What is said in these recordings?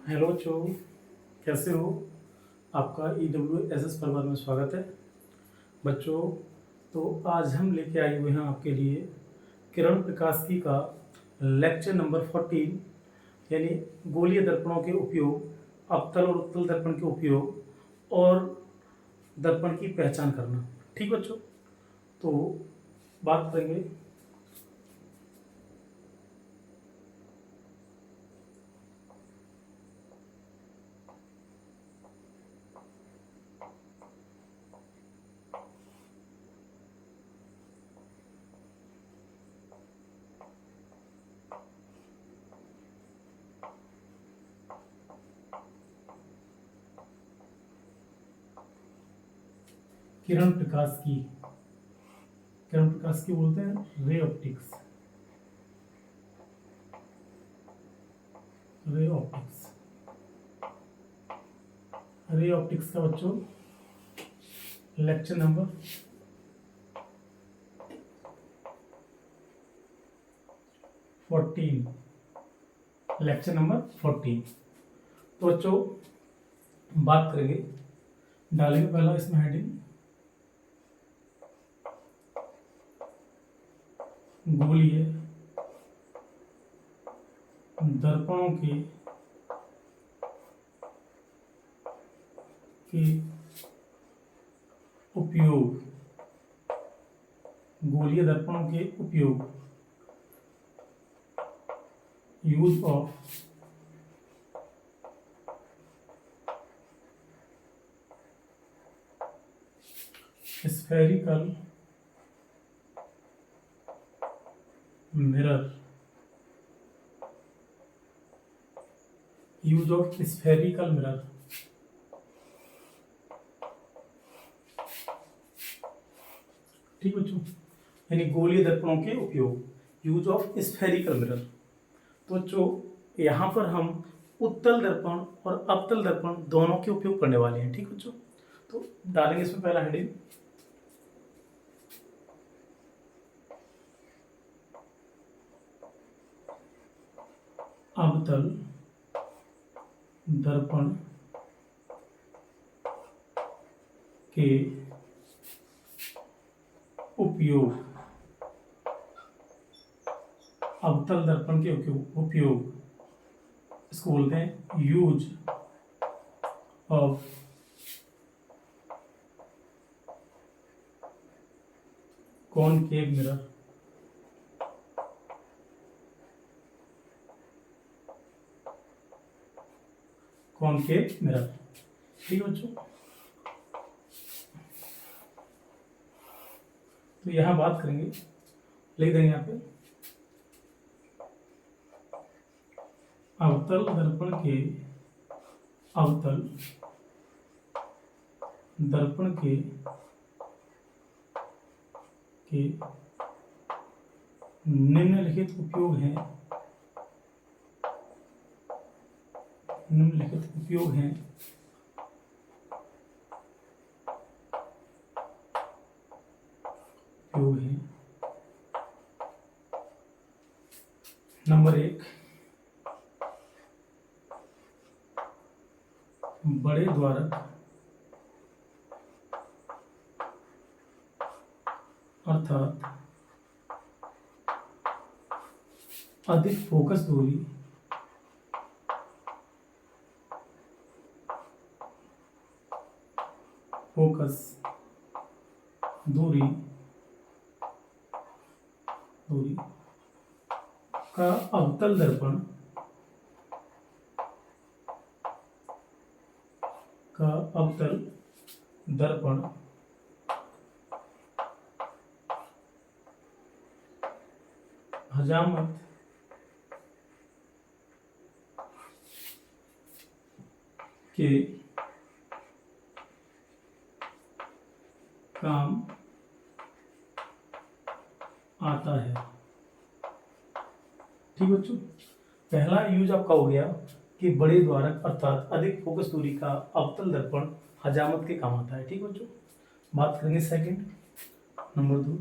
Hello बच्चों, कैसे हो? आपका EWSS परिवार में स्वागत है। बच्चों, तो आज हम लेके आए हुए हैं आपके लिए किरण प्रकाश का लेक्चर नंबर 14, यानी गोलीय दर्पणों के उपयोग, अवतल और उत्तल दर्पण के उपयोग और दर्पण की पहचान करना। ठीक बच्चों, तो बात करेंगे किरण प्रकाश की। किरण प्रकाश की बोलते हैं ray optics. Ray optics ray optics का बच्चों लेक्चर नंबर 14, लेक्चर नंबर 14। तो बच्चों बात करेंगे, डालेंगे पहला इसमें हेडिंग गोलीय दर्पणों के उपयोग। गोलीय दर्पणों के उपयोग, use of spherical mirror. Use of spherical mirror. ठीक बच्चों, यानी गोलीय दर्पणों के उपयोग, यूज ऑफ स्फेरिकल मिरर। तो बच्चों यहाँ पर हम उत्तल दर्पण और अवतल दर्पण दोनों के उपयोग करने वाले हैं। ठीक बच्चों, तो डालेंगे इसमें पहला हेडिंग अवतल दर्पण के उपयोग। अवतल दर्पण के उपयोग, इसको बोलते हैं use of concave mirror. Concave mirror. ठीक है बच्चों, तो यहां बात करेंगे, लिख देंगे यहाँ पे अवतल दर्पण के अवतल दर्पण के निम्नलिखित उपयोग हैं। निम्नलिखित उपयोग हैं उपयोग हैं। नंबर 1, बड़े द्वारक अर्थात अधिक फोकस दूरी का अवतल दर्पण हजामत के काम आता है। ठीक बच्चों, पहला यूज आपका हो गया कि बड़े द्वारक अर्थात अधिक फोकस दूरी का अवतल दर्पण हजामत के काम आता है। ठीक बच्चों, बात करेंगे सेकंड, नंबर 2,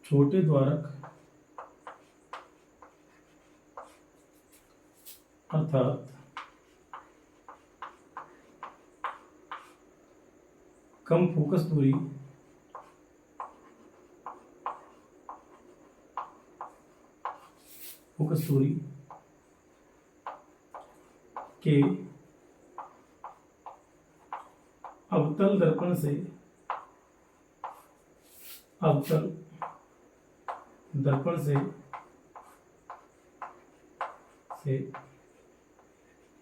छोटे द्वारक अर्थात कम फोकस दूरी के अवतल दर्पण से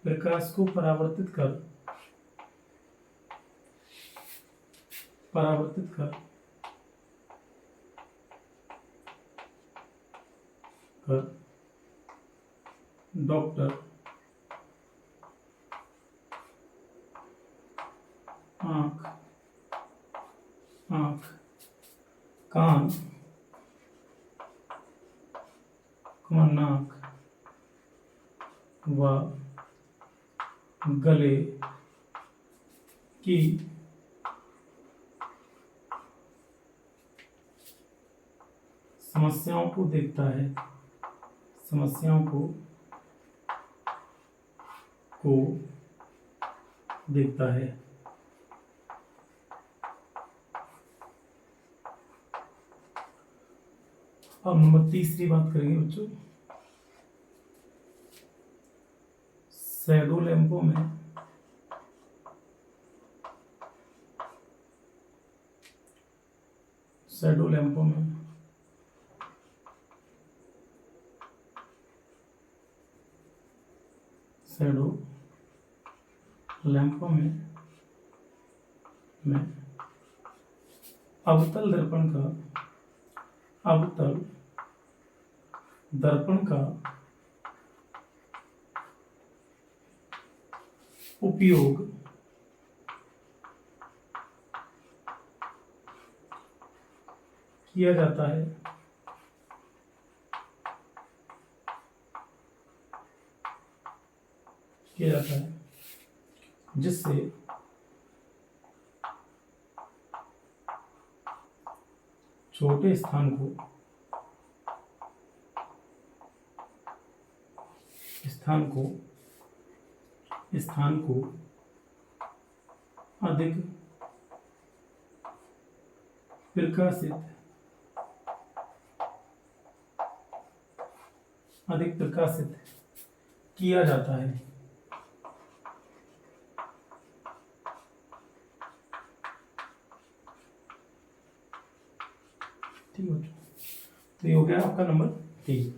प्रकाश को परावर्तित कर डॉक्टर आँख, कान, नाक व गले की समस्याओं को देखता है। अब नंबर 3 बात करेंगे बच्चों। शैडो लैंपों में अवतल दर्पण का उपयोग किया जाता है जिससे छोटे स्थान को अधिक प्रकाशित किया जाता है। ठीक है, तो ये हो गया आपका नंबर 3।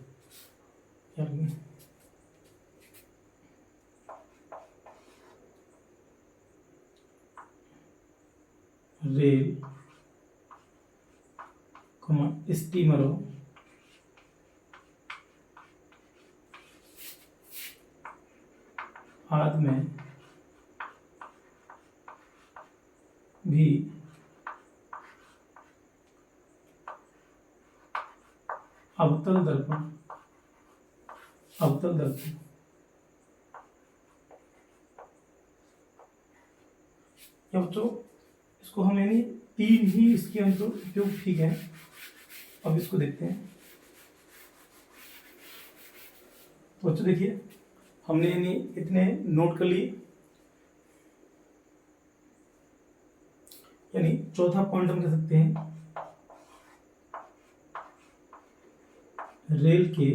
रेल, स्टीमरों आदि में भी अवतल दर्पण या बच्चों इसको हम यानी 3 ही इसके उपयोग ठीक है। अब इसको देखते हैं। तो बच्चों देखिए हमने यानी इतने नोट कर लिए। यानी चौथा पॉइंट हम कह सकते हैं रेल के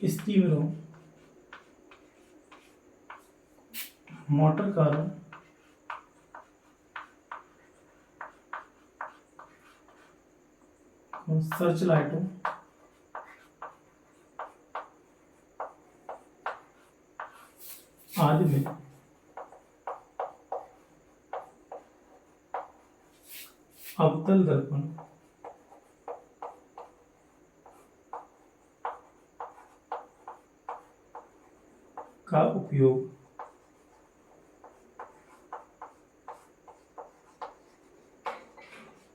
स्टीमरों, मोटर कारों और सर्च लाइटों आदि में अवतल दर्पण का उपयोग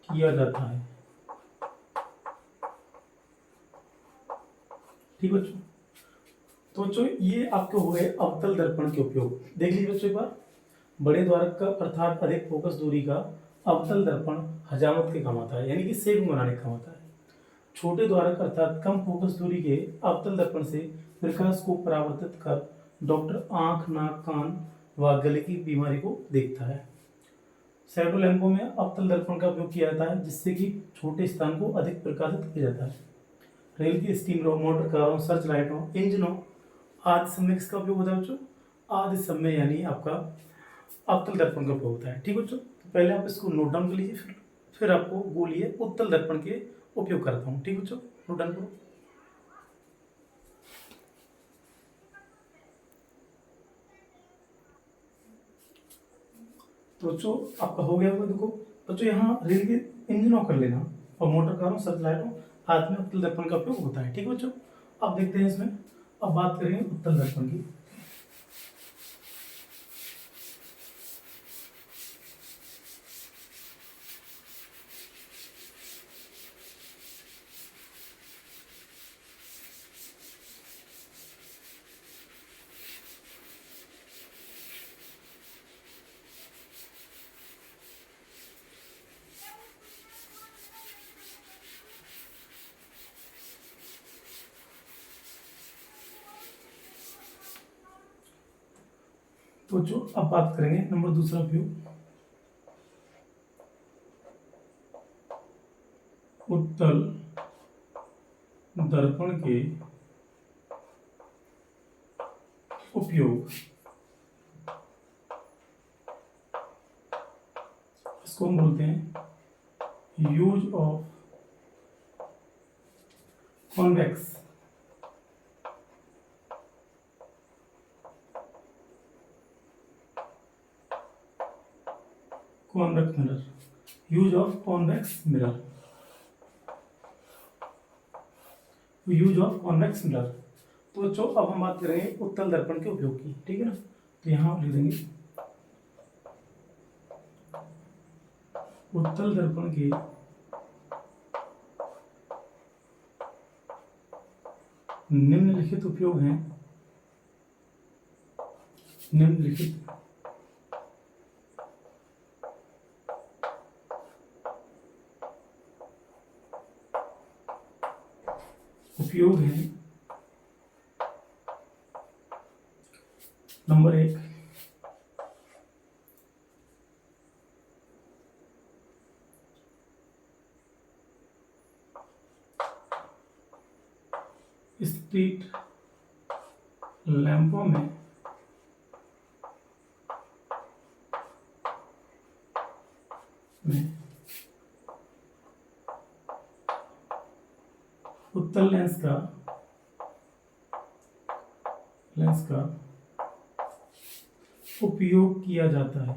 किया जाता है। ठीक बच्चों, तो बच्चों ये आपके हो गए अवतल दर्पण के उपयोग। देख लीजिए बच्चों एक बार, बड़े द्वारक का अर्थात अधिक फोकस दूरी का अवतल दर्पण हजामत के काम आता है, यानी कि शेविंग बनाने का काम आता है। छोटे द्वारक अर्थात कम फोकस दूरी के अवतल दर्पण से प्रकाश को परावर्तित कर डॉक्टर आंख, नाक, कान व गले की बीमारी को देखता है। शैडो लैंपों में अवतल दर्पण का उपयोग किया जाता है जिससे कि छोटे स्थान को अधिक प्रकाशित किया जाता है। रेल की स्टीमरों, मोटर कारों, सर्च लाइटों, इंजनों आदि सब में किसका उपयोग होता है बच्चों? आदि सब में यानी आपका अवतल दर्पण का उपयोग होता है। ठीक बच्चों, तो पहले आप इसको नोट डाउन कर लीजिए, फिर आपको बोलिए उत्तल दर्पण के उपयोग करता हूँ। ठीक बच्चों, नोट डाउन करो। तो बच्चों आपका हो गया होगा। देखो बच्चों, यहाँ रेल के इंजनों कर लेना और मोटर कारों, सर्च लाइटों आदि में उत्तल दर्पण का उपयोग होता है। ठीक बच्चों, अब देखते हैं इसमें, अब बात करेंगे उत्तल दर्पण की। तो जो अब बात करेंगे नंबर दूसरा उपयोग, उत्तल दर्पण के उपयोग। इसको हम बोलते हैं use of convex convex mirror, use of convex mirror, use of convex mirror. तो बच्चों अब हम बात करेंगे उत्तल दर्पण के उपयोग की। ठीक है ना, तो यहाँ आप लिख देंगे उत्तल दर्पण के निम्नलिखित उपयोग हैं, निम्नलिखित उपयोग हैं। नंबर 1, स्ट्रीट लैंपों में उत्तल लेंस का उपयोग किया जाता है।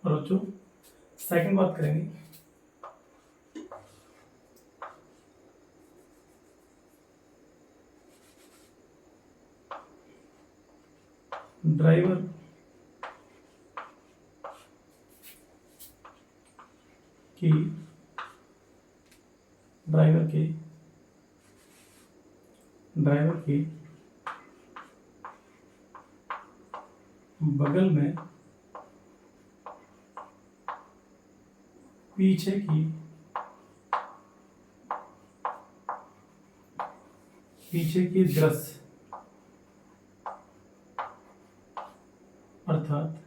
और बच्चों सेकंड बात करेंगे, ड्राइवर के बगल में पीछे की दृश्य अर्थात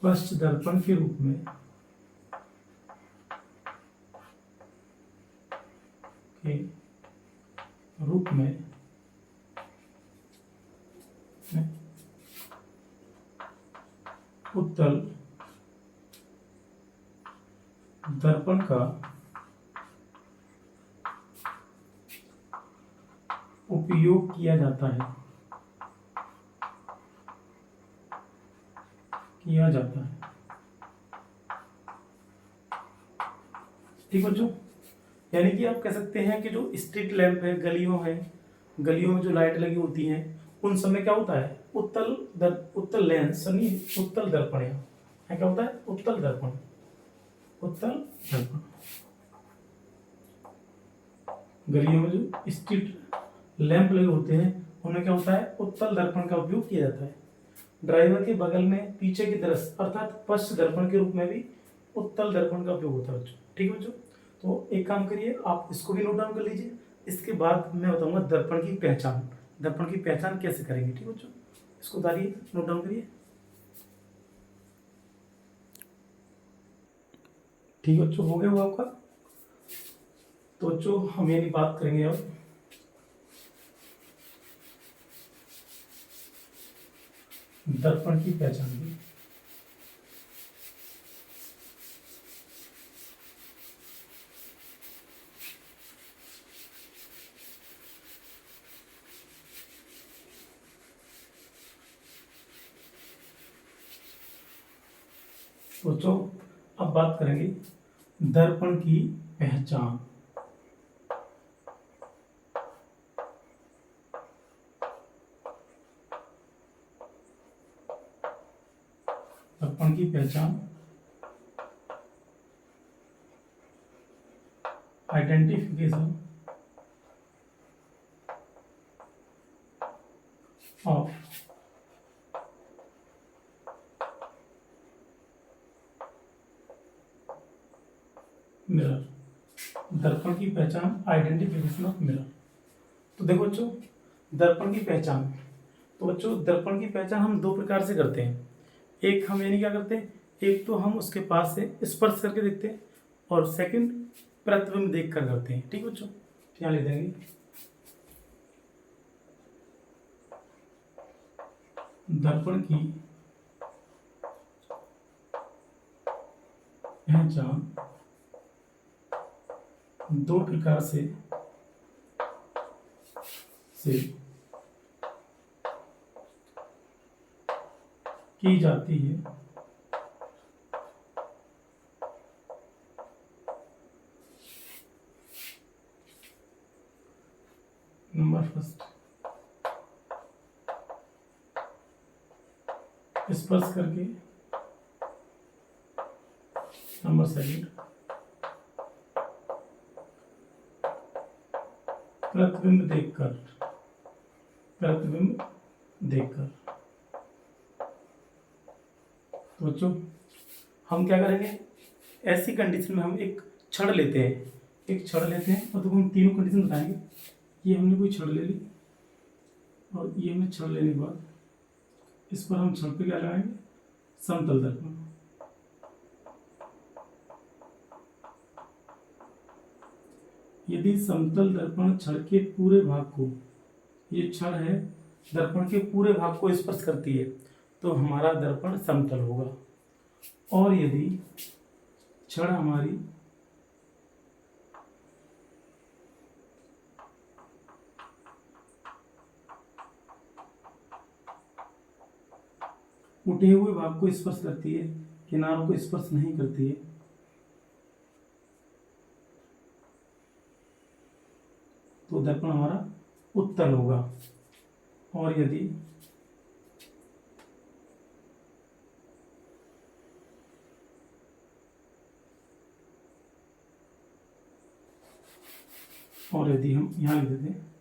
पश्च दर्पण के रूप में उत्तल दर्पण का उपयोग किया जाता है। ठीक बच्चों, यानी कि आप कह सकते हैं कि जो स्ट्रीट लैंप है, गलियों में जो लाइट लगी होती हैं, उन सब में क्या होता है? उत्तल लेंस, उत्तल दर्पण है। क्या होता है? उत्तल दर्पण। उत्तल दर्पण। गलियों में जो स्ट्रीट लैंप लगे होते हैं उनमें क्या होता है, उत्तल दर्पण का उपयोग किया जाता है। ड्राइवर के बगल में पीछे की तरफ अर्थात पश्च दर्पण के रूप में भी उत्तल दर्पण का उपयोग होता है बच्चों। ठीक है बच्चों, तो एक काम करिए, आप इसको भी नोट डाउन कर लीजिए। इसके बाद मैं बताऊंगा दर्पण की पहचान, दर्पण की पहचान कैसे करेंगे। ठीक है बच्चों, इसको उतारिए, नोट डाउन करिए। ठीक है बच्चों, हो गया वो आपका। तो बच्चों हम यानी बात करेंगे अब दर्पण की पहचान की। बच्चों अब बात करेंगे दर्पण की पहचान। दर्पण की पहचान, आइडेंटिफिकेशन ऑफ मिरर। दर्पण की पहचान, आइडेंटिफिकेशन ऑफ मिरर। तो देखो बच्चों, दर्पण की पहचान, तो बच्चों दर्पण की पहचान हम दो प्रकार से करते हैं। एक हम यानी क्या करते हैं, एक तो हम उसके पास से स्पर्श करके देखते हैं, और सेकंड प्रतिबिंब देख कर करते हैं। ठीक है बच्चों, यहाँ ले देंगे दर्पण की पहचान दो प्रकार से की जाती है। नंबर फर्स्ट, स्पर्श करके। नंबर सेकंड, प्रतिबिंब देखकर। प्रतिबिंब देखकर। तो बच्चों हम क्या करेंगे, ऐसी कंडीशन में हम एक छड़ लेते हैं, और तो हम तीनों कंडीशन बताएंगे। ये हमने कोई छड़ ले ली, और ये हमने छड़ लेने के बाद इस पर हम छड़ पे क्या लगाएंगे, समतल दर्पण। यदि समतल दर्पण छड़ के पूरे भाग को, ये छड़ है दर्पण के पूरे भाग को स्पर्श करती है, तो हमारा दर्पण समतल होगा। और यदि छड़ हमारी उठे हुए भाग को स्पर्श करती है, किनारों को स्पर्श नहीं करती है, तो दर्पण हमारा उत्तल होगा। और यदि हम यहां लिख देते हैं,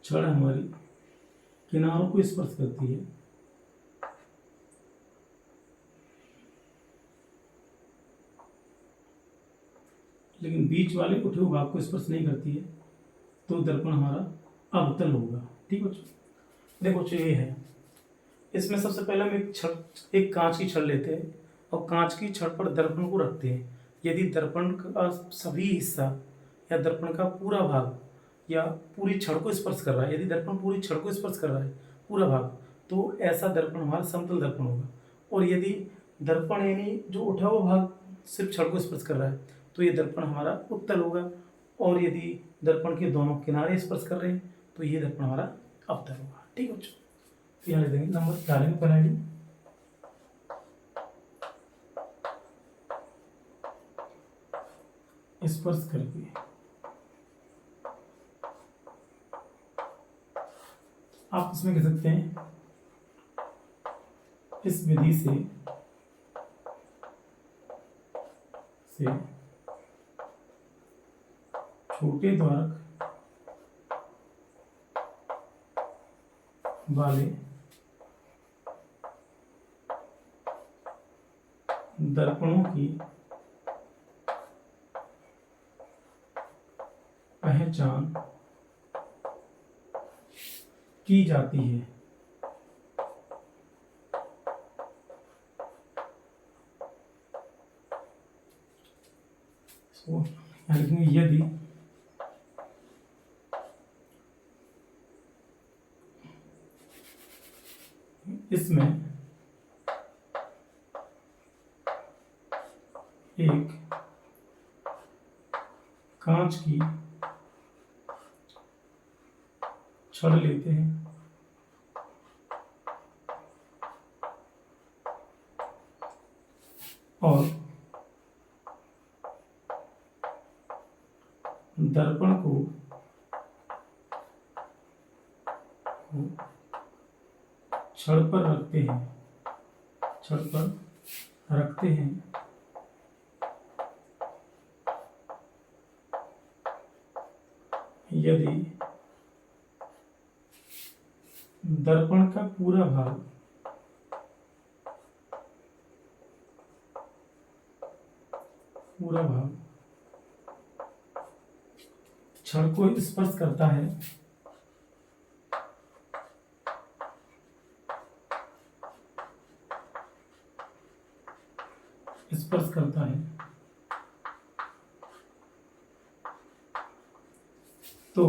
छड़ हमारी किनारों को स्पर्श करती है, लेकिन बीच वाले उठे हुए भाग को स्पर्श नहीं करती है, तो दर्पण हमारा अवतल होगा। ठीक बच्चों, देखो बच्चों ये है, इसमें सबसे पहले हम एक कांच की छड़ लेते हैं, और कांच की छड़ पर दर्पण को रखते हैं। यदि दर्पण का सभी हिस्सा या दर्पण का पूरा भाग या पूरी छड़ को स्पर्श कर रहा है, यदि दर्पण पूरी छड़ को स्पर्श कर रहा है पूरा भाग, तो ऐसा दर्पण हमारा समतल दर्पण होगा। और यदि दर्पण यानी जो उठा हुआ भाग सिर्फ छड़ को स्पर्श कर रहा है, तो ये दर्पण हमारा उत्तल होगा। और यदि दर्पण के दोनों किनारे स्पर्श कर रहे हैं, तो ये दर्पण हमारा अवतल होगा। ठीक है बच्चों, तो यहाँ लिख देंगे नंबर डालेंगे पहला आईडी, स्पर्श करके। आप इसमें कह सकते हैं इस विधि से छोटे द्वारक वाले दर्पणों की पहचान की जाती है। यदि इसमें एक कांच की छड़ लेते हैं और दर्पण को छड़ पर रखते हैं, यदि दर्पण का पूरा भाग छड़ को स्पर्श करता है तो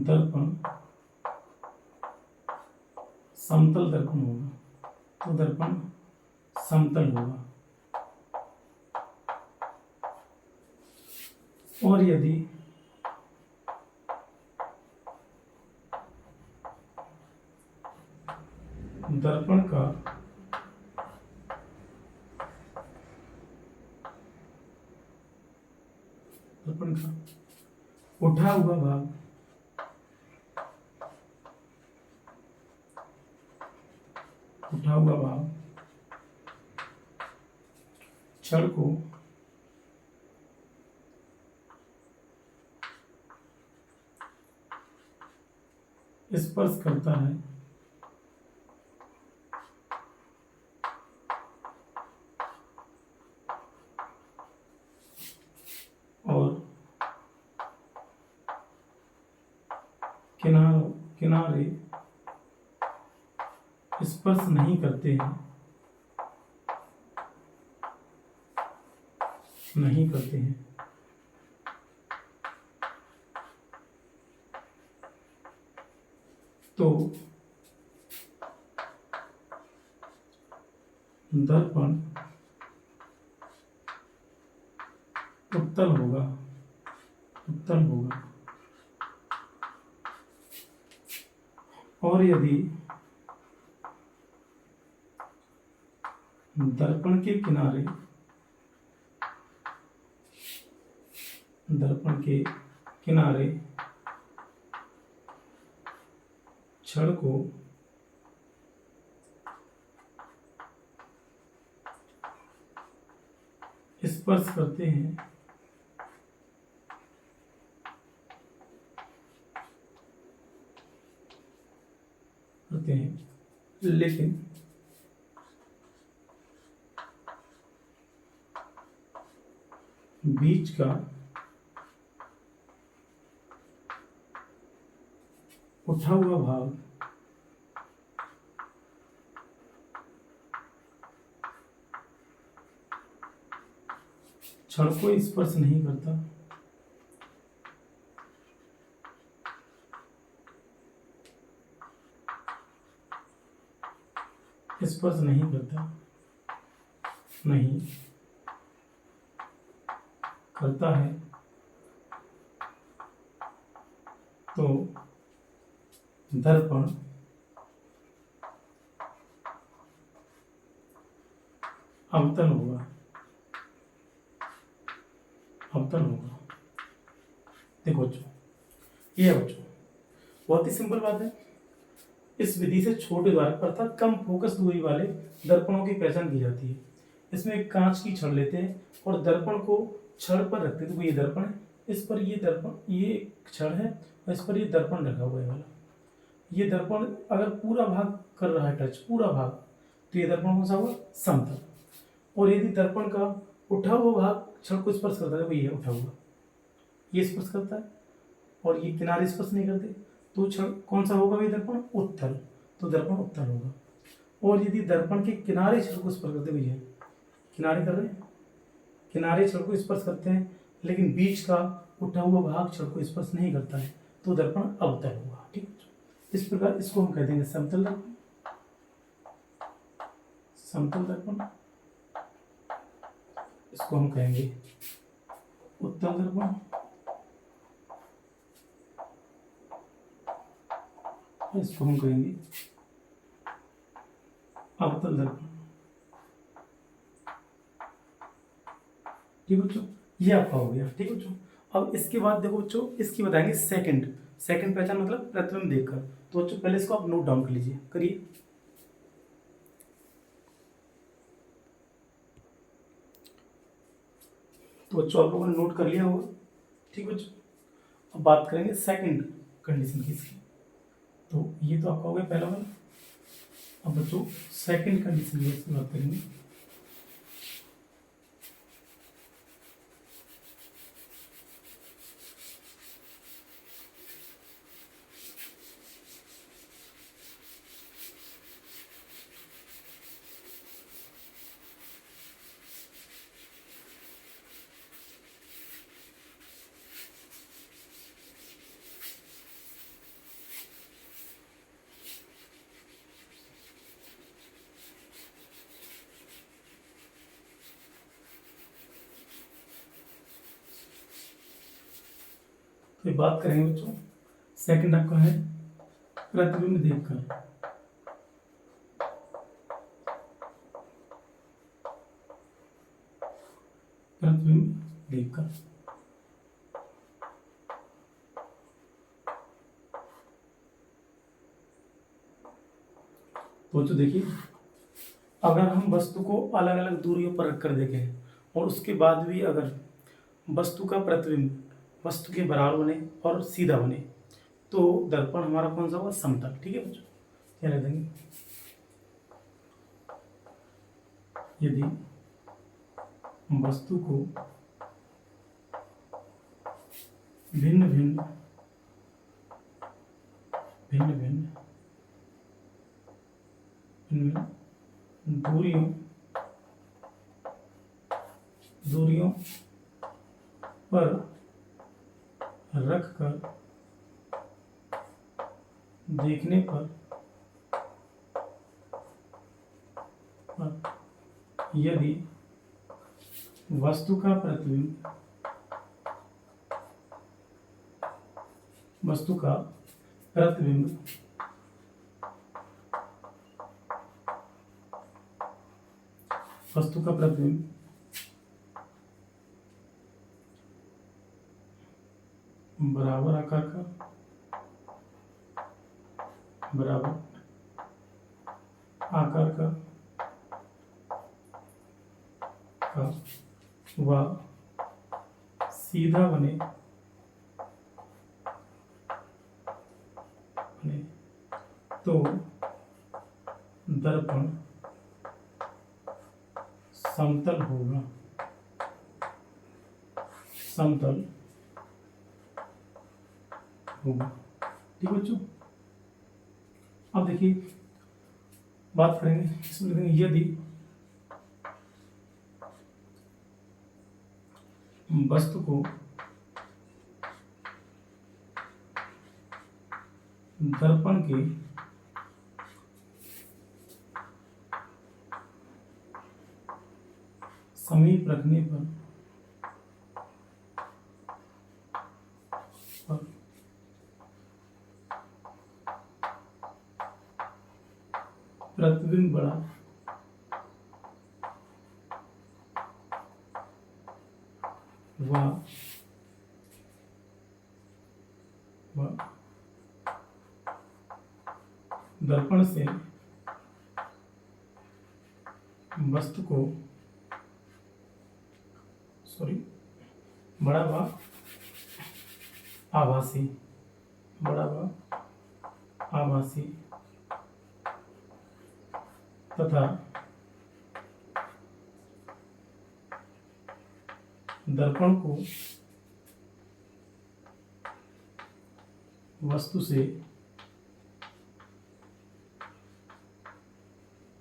दर्पण समतल दर्पण होगा, समतल होगा। और यदि दर्पण का उठा हुआ भाग छड़ को स्पर्श करता है और किनारे स्पर्श नहीं करते हैं, तो दर्पण उत्तल होगा। और यदि दर्पण के किनारे छड़ को स्पर्श करते हैं लेकिन बीच का उठा हुआ भाग छड़ को स्पर्श नहीं करता, नहीं करता है, तो दर्पण अवतल होगा। देखो बच्चों, बहुत ही सिंपल बात है। इस विधि से छोटे द्वारा अर्थात कम फोकस दूरी वाले दर्पणों की पहचान की जाती है। इसमें एक कांच की छड़ लेते हैं और दर्पण को छड़ पर रखते हैं। तो ये दर्पण है, इस पर ये दर्पण, ये एक छड़ है और इस पर ये दर्पण रखा हुआ है वाला। ये दर्पण अगर पूरा भाग कर रहा है टच, पूरा भाग, तो ये दर्पण कौन सा हुआ? समतल। और यदि दर्पण का उठा हुआ भाग छड़ को स्पर्श करता है, तो ये उठा हुआ, ये स्पर्श करता है और ये किनारे स्पर्श नहीं करते, तो छड़ कौन सा होगा भाई? दर्पण उत्तल। तो दर्पण उत्तल होगा। और यदि दर्पण के किनारे छड़ को स्पर्श करते हुए, किनारे कर रहे हैं, किनारे छड़ को स्पर्श करते हैं, लेकिन बीच का उठा हुआ भाग छड़ को स्पर्श नहीं करता है, तो दर्पण अवतल होगा। ठीक है, इस प्रकार इसको हम कह देंगे समतल दर्पण, समतल दर्पण। इसको हम कहेंगे उत्तल दर्पण, इसको हम कहेंगे अवतल दर्पण। ठीक बच्चों, ये आपका हो गया। ठीक बच्चों, अब इसके बाद देखो बच्चों, इसकी बताएंगे सेकंड। सेकंड पहचान मतलब प्रतिबिंब देखकर। तो बच्चों पहले इसको आप नोट डाउन कर लीजिए, करिए। तो बच्चों आप लोगों ने नोट कर लिया होगा। ठीक बच्चों, अब बात करेंगे सेकंड कंडीशन की इसकी। तो ये तो आपका हो गया पहला वाला। अब बच्चों सेकंड कंडीशन की बात करेंगे। तो बात करेंगे बच्चों, सेकंड आपका है प्रतिबिंब देखकर। प्रतिबिंब देखकर। तो देखिए, अगर हम वस्तु को अलग अलग दूरियों पर रखकर देखें और उसके बाद भी अगर वस्तु का प्रतिबिंब वस्तु के बराबर बने और सीधा बने, तो दर्पण हमारा कौन सा होगा? समतल। ठीक है बच्चों, क्या लिख देंगे? यदि वस्तु को भिन्न भिन्न भिन्न भिन्न दूरियों दूरियों पर रखकर देखने पर यदि वस्तु का प्रतिबिंब वस्तु का प्रतिबिंब वस्तु का प्रतिबिंब बराबर आकार का व सीधा बने तो दर्पण समतल होगा। समतल होगा। ठीक बच्चों, अब देखिए बात करेंगे इसमें, लिखेंगे यदि वस्तु को दर्पण के समीप रखने पर प्रतिबिंब बड़ा व दर्पण से वस्तु को बड़ा व आभासी, बड़ा व आभासी तथा दर्पण को वस्तु से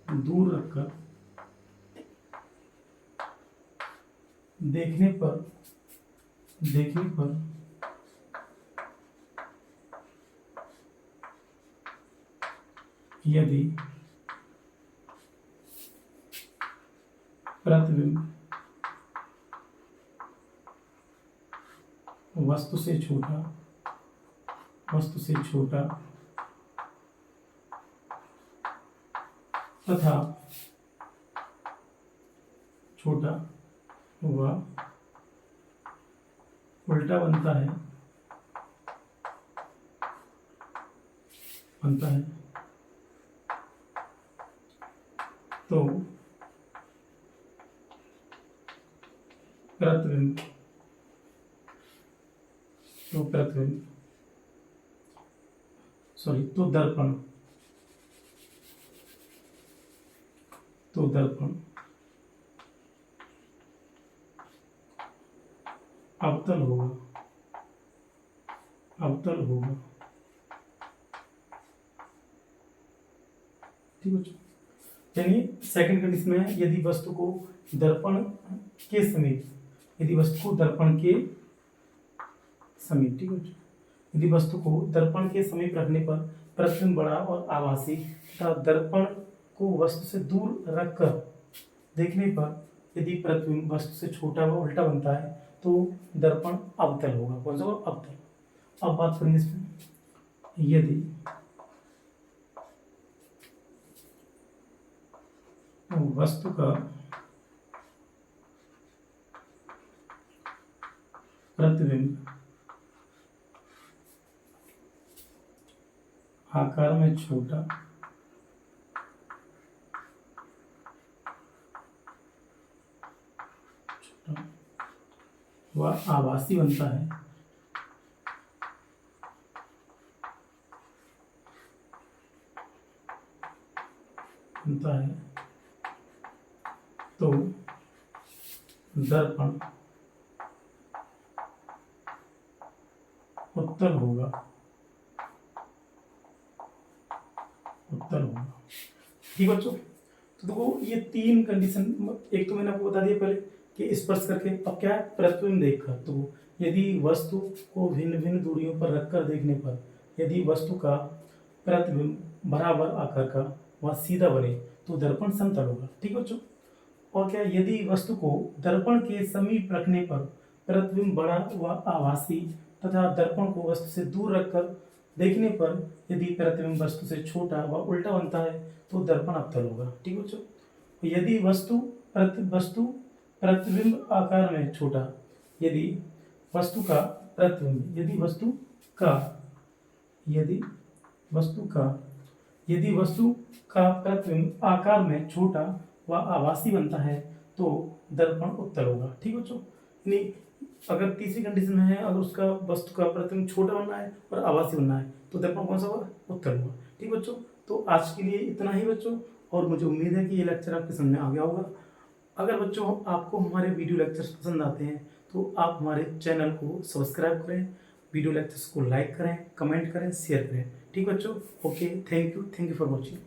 दूर रखकर देखने पर यदि प्रतिबिंब वस्तु से छोटा तथा छोटा व उल्टा बनता है तो प्रतिबिंब दर्पण अवतल होगा। ठीक है, यानी सेकंड कंडीशन में है, यदि वस्तु को दर्पण के समीप, ठीक है, यदि वस्तु को दर्पण के समीप रखने पर प्रतिबिंब बड़ा और आभासी तथा दर्पण को वस्तु से दूर रखकर देखने पर यदि प्रतिबिंब वस्तु से छोटा व उल्टा बनता है तो दर्पण अवतल होगा। कौन सा? अवतल। अब बात करेंगे इसमें, यदि वस्तु का प्रतिबिंब आकार में छोटा वह आभासी बनता है तो दर्पण उत्तल होगा। ठीक बच्चों, तो देखो ये तीन कंडीशन, एक तो मैंने आपको बता दिया पहले कि स्पर्श करके, अब क्या है प्रतिबिंब देखकर। तो यदि वस्तु को भिन्न भिन्न दूरियों पर रखकर देखने पर यदि वस्तु का प्रतिबिंब बराबर आकार का व सीधा बने तो दर्पण समतल होगा। ठीक बच्चों, और क्या, यदि वस्तु को दर्पण के समीप रखने पर प्रतिबिंब बड़ा व आभासी तथा दर्पण को वस्तु से दूर रखकर देखने पर यदि प्रतिबिंब वस्तु से छोटा व उल्टा बनता है तो दर्पण अवतल होगा। ठीक बच्चों, यदि वस्तु प्रतिबिंब आकार में छोटा, यदि वस्तु का प्रतिबिंब, यदि वस्तु का प्रतिबिंब आकार में छोटा व आभासी बनता है तो दर्पण उत्तल होगा। ठीक बच्चों, यानी अगर तीसरी कंडीशन में है, अगर उसका वस्तु का प्रतिबिंब छोटा बनना है और आभासी बनना है तो दर्पण कौन सा होगा? उत्तल होगा। ठीक बच्चों, तो आज के लिए इतना ही बच्चों, और मुझे उम्मीद है कि ये लेक्चर आपके समझ में आ गया होगा। अगर बच्चों आपको हमारे वीडियो लेक्चर्स पसंद आते हैं तो आप हमारे चैनल को सब्सक्राइब करें, वीडियो लेक्चर्स को लाइक करें, कमेंट करें, शेयर करें। ठीक बच्चों, okay, thank you for watching.